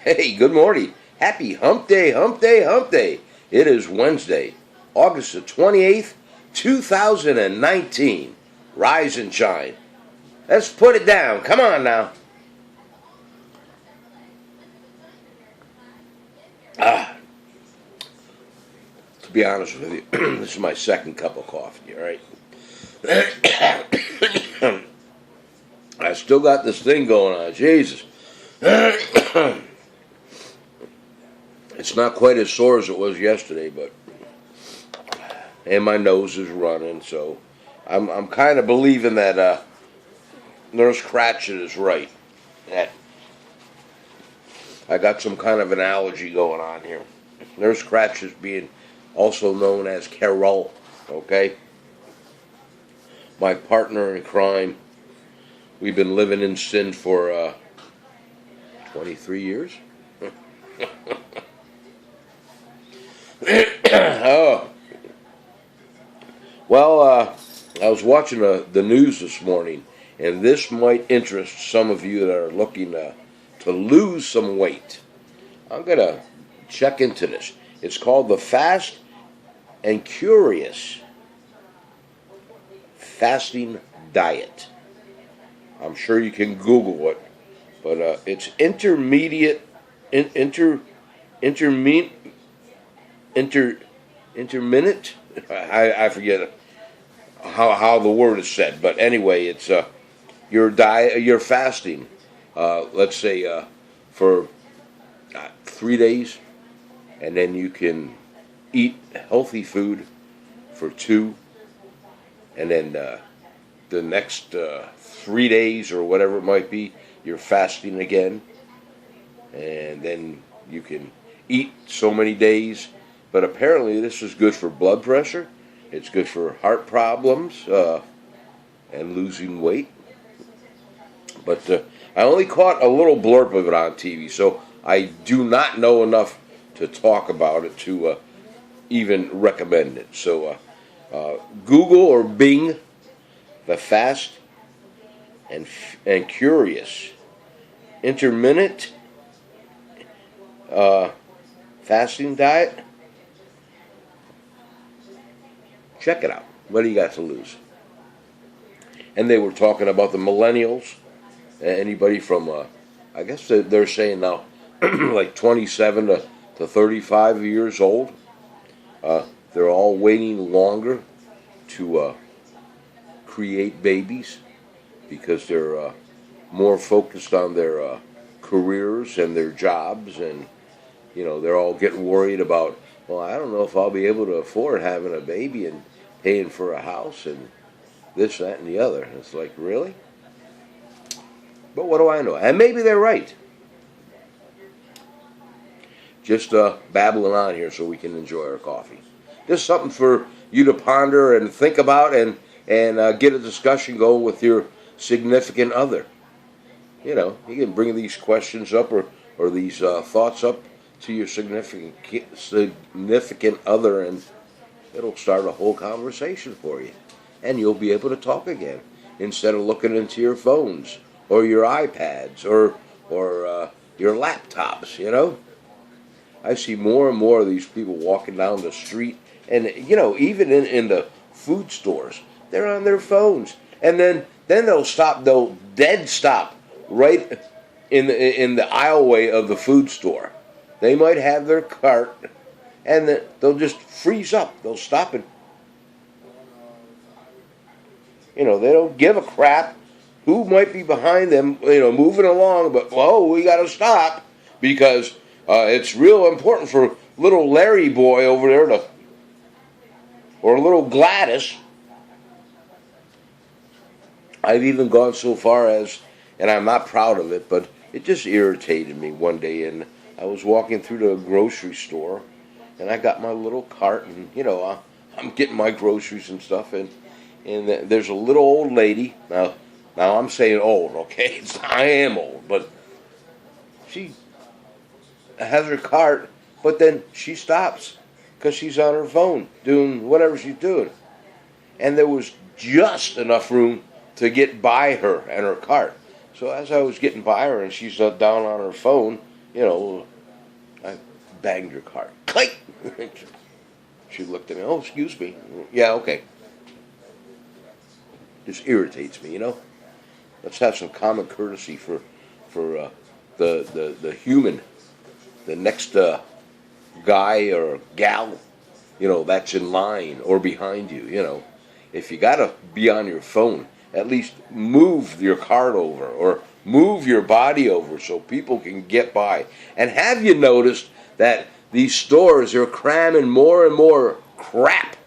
Hey, good morning. Happy Hump Day, Hump Day, Hump Day. It is Wednesday, August the 28th, 2019. Rise and shine. Let's put it down. Come on now. To be honest with you, this is my second cup of coffee, all right? I still got this thing going on. Jesus. It's not quite as sore as it was yesterday, and my nose is running, so I'm kind of believing that Nurse Cratchit is right. That I got some kind of an allergy going on here. Nurse Cratchit is being also known as Carol, okay? My partner in crime. We've been living in sin for 23 years. Oh. Well, I was watching the news this morning, and this might interest some of you that are looking to lose some weight. I'm going to check into this. It's called the Fast and Curious Fasting Diet. I'm sure you can Google it, but it's intermittent intermittent. I forget how the word is said, but anyway, it's your diet, your fasting. Let's say for 3 days, and then you can eat healthy food for 2, and then the next 3 days or whatever it might be, you're fasting again, and then you can eat so many days. But apparently this is good for blood pressure, it's good for heart problems, and losing weight. But I only caught a little blurb of it on TV, so I do not know enough to talk about it to even recommend it. So Google or Bing the Fast and Curious Intermittent Fasting Diet. Check it out. What do you got to lose? And they were talking about the millennials. Anybody from, I guess they're saying now, like 27 to 35 years old. They're all waiting longer to create babies because they're more focused on their careers and their jobs, and they're all getting worried about, well, I don't know if I'll be able to afford having a baby and paying for a house and this, that, and the other. And it's like, really? But what do I know? And maybe they're right. Just babbling on here so we can enjoy our coffee. Just something for you to ponder and think about, and get a discussion going with your significant other. You can bring these questions up or these thoughts up to your significant other, and it'll start a whole conversation for you, and you'll be able to talk again instead of looking into your phones or your iPads or your laptops. I see more and more of these people walking down the street, and even in the food stores, they're on their phones, and then they'll dead stop right in the aisleway of the food store. They might have their cart, and then they'll just freeze up. They'll stop it. They don't give a crap who might be behind them, moving along, but, we got to stop because it's real important for little Larry boy over there or little Gladys. I've even gone so far as, and I'm not proud of it, but it just irritated me one day, and I was walking through the grocery store, and I got my little cart, and I'm getting my groceries and stuff, and there's a little old lady. Now I'm saying old, okay? I am old, but she has her cart, but then she stops because she's on her phone doing whatever she's doing, and there was just enough room to get by her and her cart. So as I was getting by her and she's down on her phone, you know, I banged your car. Click! She looked at me, oh, excuse me. Yeah, okay. Just irritates me, you know? Let's have some common courtesy for the human, the next guy or gal, you know, that's in line or behind you, you know. If you gotta be on your phone, at least move your cart over or move your body over so people can get by. And have you noticed that these stores are cramming more and more crap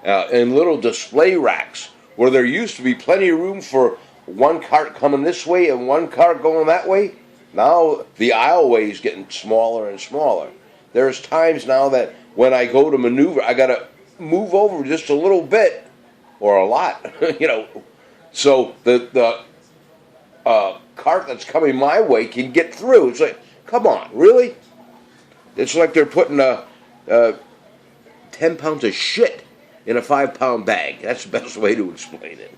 in little display racks where there used to be plenty of room for one cart coming this way and one cart going that way? Now the aisleway is getting smaller and smaller. There's times now that when I go to maneuver, I gotta move over just a little bit or a lot, you know, so the cart that's coming my way can get through. It's like, come on, really? It's like they're putting 10 pounds of shit in a 5-pound bag. That's the best way to explain it.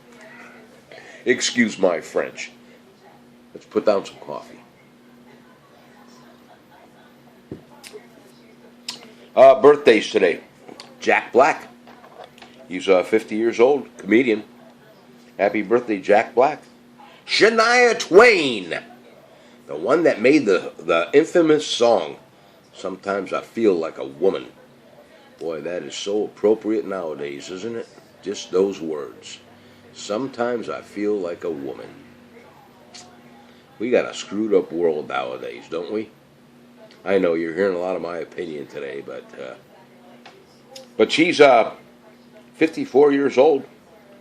Excuse my French. Let's put down some coffee. Birthdays today. Jack Black. He's 50 years old, comedian. Happy birthday, Jack Black. Shania Twain, the one that made the infamous song, Sometimes I Feel Like a Woman. Boy, that is so appropriate nowadays, isn't it? Just those words. Sometimes I feel like a woman. We got a screwed up world nowadays, don't we? I know you're hearing a lot of my opinion today, but she's 54 years old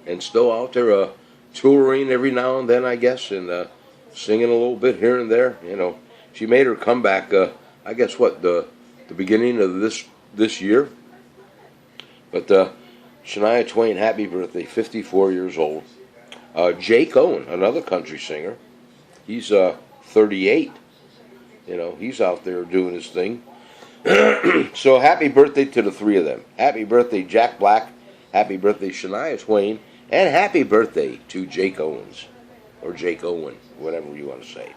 and still out there touring every now and then, I guess, and singing a little bit here and there. You know, she made her comeback. I guess the beginning of this year. But Shania Twain, happy birthday, 54 years old. Jake Owen, another country singer, he's 38. You know, he's out there doing his thing. So happy birthday to the three of them. Happy birthday, Jack Black. Happy birthday, Shania Twain. And happy birthday to Jake Owens. Or Jake Owen, whatever you want to say.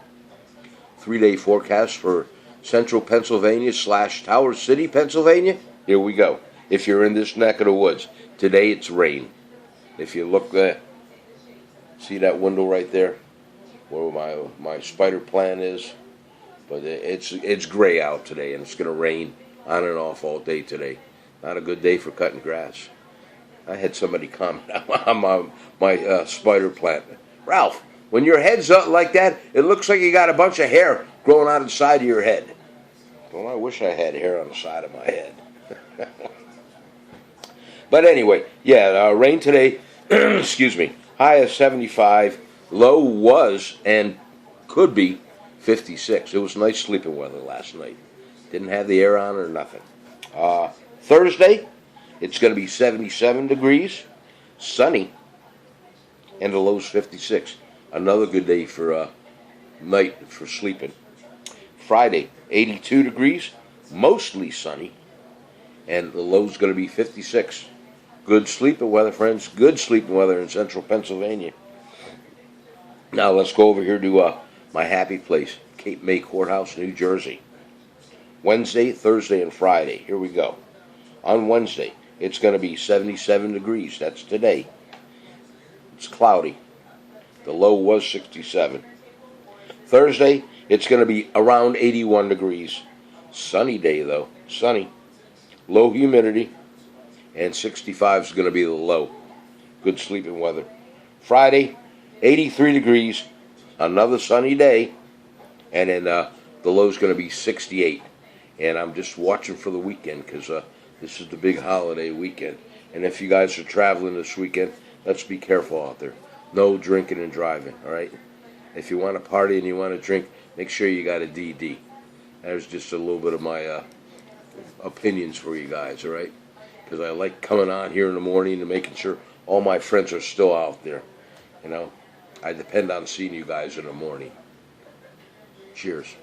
3-day forecast for central Pennsylvania / Tower City, Pennsylvania. Here we go. If you're in this neck of the woods, today it's rain. If you look there, see that window right there, where my spider plant is. But it's gray out today, and it's going to rain on and off all day today. Not a good day for cutting grass. I had somebody comment on my spider plant. Ralph, when your head's up like that, it looks like you got a bunch of hair growing out of the side of your head. Well, I wish I had hair on the side of my head. But anyway, yeah, rain today. Excuse me. High of 75. Low was and could be 56. It was nice sleeping weather last night. Didn't have the air on or nothing. Thursday, it's going to be 77 degrees, sunny, and the low's 56. Another good day for night for sleeping. Friday, 82 degrees, mostly sunny, and the low's going to be 56. Good sleeping weather, friends. Good sleeping weather in central Pennsylvania. Now let's go over here to my happy place, Cape May Courthouse, New Jersey. Wednesday, Thursday, and Friday. Here we go. On Wednesday, it's going to be 77 degrees. That's today. It's cloudy. The low was 67. Thursday, it's going to be around 81 degrees. Sunny day, though. Sunny. Low humidity. And 65 is going to be the low. Good sleeping weather. Friday, 83 degrees. Another sunny day. And then the low is going to be 68. And I'm just watching for the weekend because this is the big holiday weekend. And if you guys are traveling this weekend, let's be careful out there. No drinking and driving, all right? If you want to party and you want to drink, make sure you got a DD. There's just a little bit of my opinions for you guys, all right? Because I like coming on here in the morning and making sure all my friends are still out there. You know, I depend on seeing you guys in the morning. Cheers.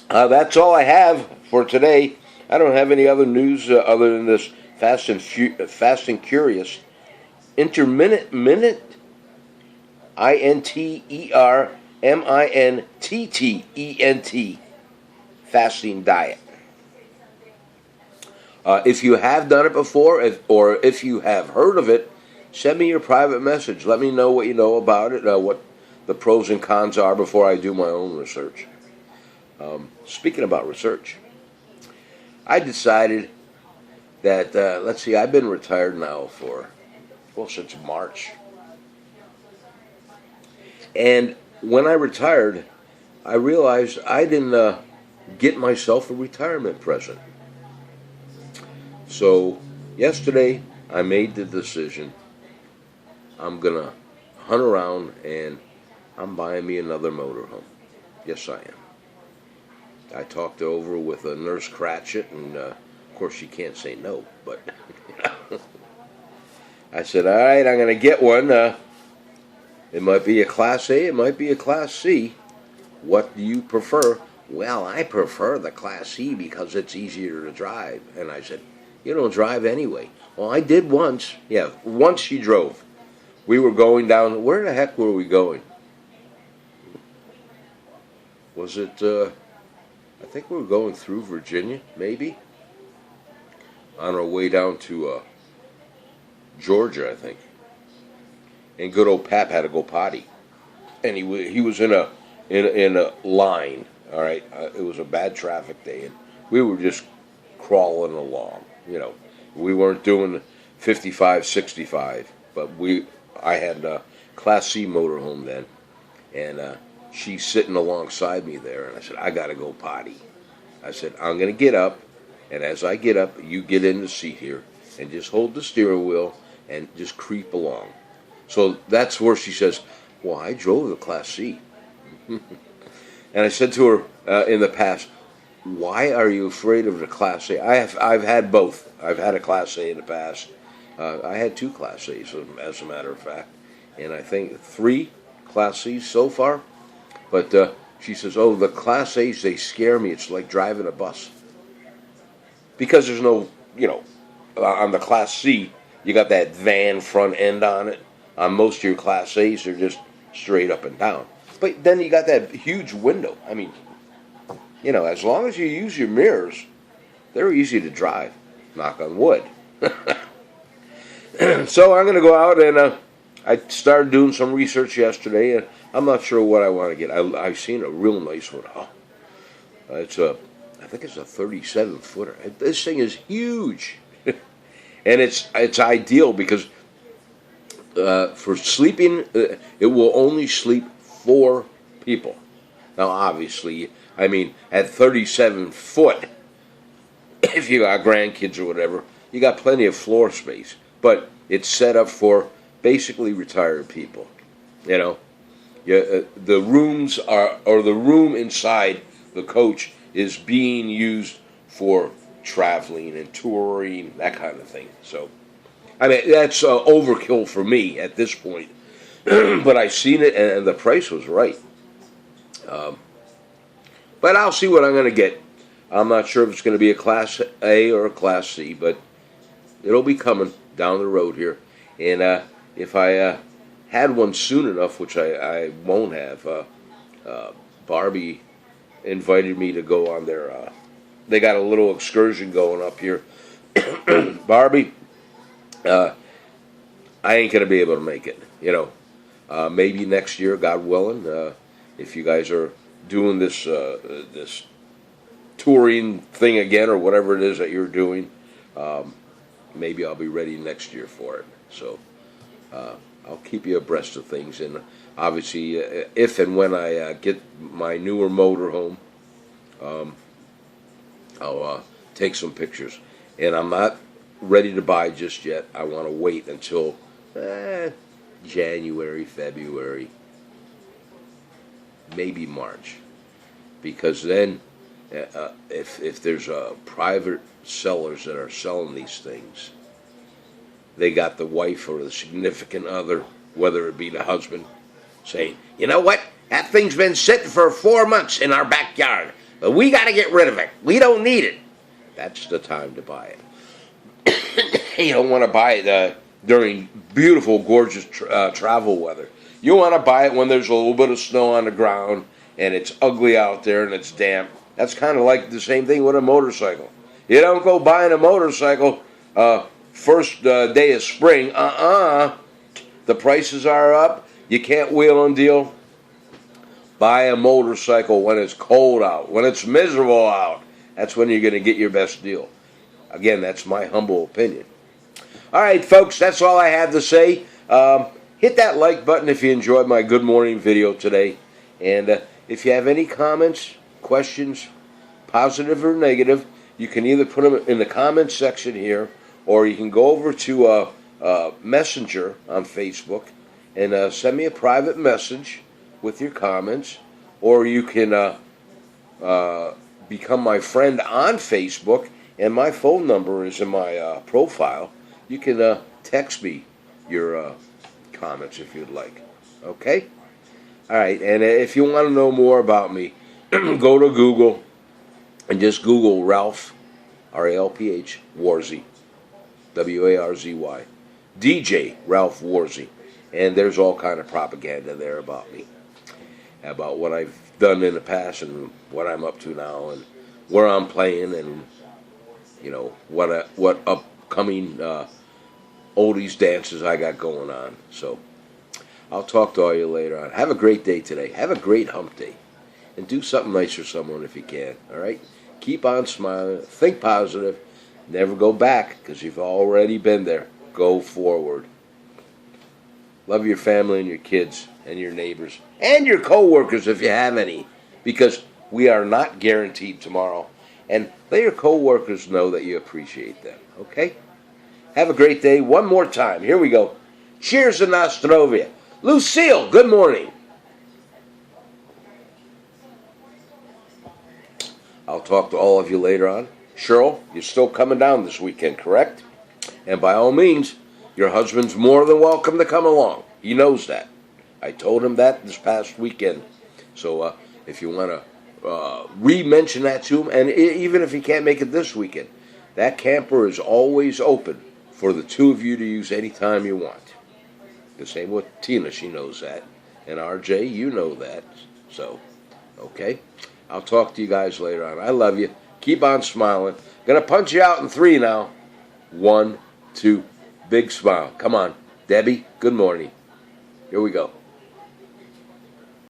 That's all I have for today. I don't have any other news other than this fast and curious intermittent intermittent fasting diet. If you have done it before, or if you have heard of it, send me your private message. Let me know what you know about it, what the pros and cons are before I do my own research. Speaking about research, I decided that, let's see, I've been retired now since March. And when I retired, I realized I didn't get myself a retirement present. So yesterday, I made the decision. I'm going to hunt around and I'm buying me another motorhome. Yes, I am. I talked over with Nurse Cratchit, and of course she can't say no, but I said, all right, I'm going to get one. It might be a Class A, it might be a Class C. What do you prefer? Well, I prefer the Class C because it's easier to drive. And I said, you don't drive anyway. Well, I did once. Yeah, once she drove. We were going down, where the heck were we going? Was it, I think we were going through Virginia, maybe? On our way down to Georgia, I think. And good old Pap had to go potty. And he was in a line, all right? It was a bad traffic day, and we were just crawling along, you know. We weren't doing 55, 65, but I had a Class C motorhome then, and she's sitting alongside me there, and I said, I got to go potty. I said, I'm going to get up, and as I get up, you get in the seat here, and just hold the steering wheel, and just creep along. So that's where she says, well, I drove the Class C. And I said to her in the past, why are you afraid of the Class A? I've had both. I've had a Class A in the past. I had 2 Class A's, as a matter of fact, and I think 3 Class C's so far. But she says, oh, the Class A's, they scare me. It's like driving a bus. Because there's no, on the Class C, you got that van front end on it. On most of your Class A's, they're just straight up and down. But then you got that huge window. I mean, as long as you use your mirrors, they're easy to drive. Knock on wood. So I'm going to go out, and I started doing some research yesterday, and I'm not sure what I want to get. I've seen a real nice one. Oh, I think it's a 37-footer. This thing is huge. And it's ideal because for sleeping, it will only sleep 4 people. Now, obviously, I mean, at 37 foot, if you got grandkids or whatever, you got plenty of floor space. But it's set up for basically retired people. The rooms or the room inside the coach is being used for traveling and touring, that kind of thing. So, I mean, that's overkill for me at this point. But I seen it, and the price was right. But I'll see what I'm going to get. I'm not sure if it's going to be a Class A or a Class C, but it'll be coming down the road here. And if I had one soon enough, which I won't have, Barbie invited me to go on their, they got a little excursion going up here. Barbie, I ain't going to be able to make it, maybe next year, God willing, if you guys are doing this this touring thing again, or whatever it is that you're doing, maybe I'll be ready next year for it. So I'll keep you abreast of things, and obviously, if and when I get my newer motorhome, I'll take some pictures. And I'm not ready to buy just yet. I want to wait until January, February, maybe March, because then if there's private sellers that are selling these things, they got the wife or the significant other, whether it be the husband, saying, you know what, that thing's been sitting for 4 months in our backyard, but we got to get rid of it. We don't need it. That's the time to buy it. You don't want to buy it during beautiful, gorgeous travel weather. You want to buy it when there's a little bit of snow on the ground and it's ugly out there and it's damp. That's kind of like the same thing with a motorcycle. You don't go buying a motorcycle first day of spring. The prices are up. You can't wheel and deal. Buy a motorcycle when it's cold out, when it's miserable out. That's when you're going to get your best deal. Again, that's my humble opinion. All right, folks, that's all I have to say. Hit that like button if you enjoyed my good morning video today. And if you have any comments, questions, positive or negative, you can either put them in the comments section here, or you can go over to Messenger on Facebook and send me a private message with your comments, or you can become my friend on Facebook, and my phone number is in my profile. You can text me your comments if you'd like. Okay? All right, and if you want to know more about me, go to Google and just Google Ralph, R-A-L-P-H, Warzy, W-A-R-Z-Y, DJ Ralph Warzy, and there's all kind of propaganda there about me, about what I've done in the past and what I'm up to now and where I'm playing and, you know, what upcoming oldies dances I got going on. So I'll talk to all you later on. Have a great day today. Have a great hump day. And do something nice for someone if you can. All right? Keep on smiling. Think positive. Never go back because you've already been there. Go forward. Love your family and your kids and your neighbors and your co-workers if you have any, because we are not guaranteed tomorrow. And let your co-workers know that you appreciate them. Okay? Have a great day. One more time. Here we go. Cheers to Nostrovia. Lucille, good morning. I'll talk to all of you later on. Cheryl, you're still coming down this weekend, correct? And by all means, your husband's more than welcome to come along. He knows that. I told him that this past weekend. So if you want to re-mention that to him, and even if he can't make it this weekend, that camper is always open for the two of you to use anytime you want. The same with Tina, she knows that. And RJ, you know that. So, okay. I'll talk to you guys later on. I love you. Keep on smiling. Gonna punch you out in 3 now. 1, 2, big smile. Come on. Debbie, good morning. Here we go.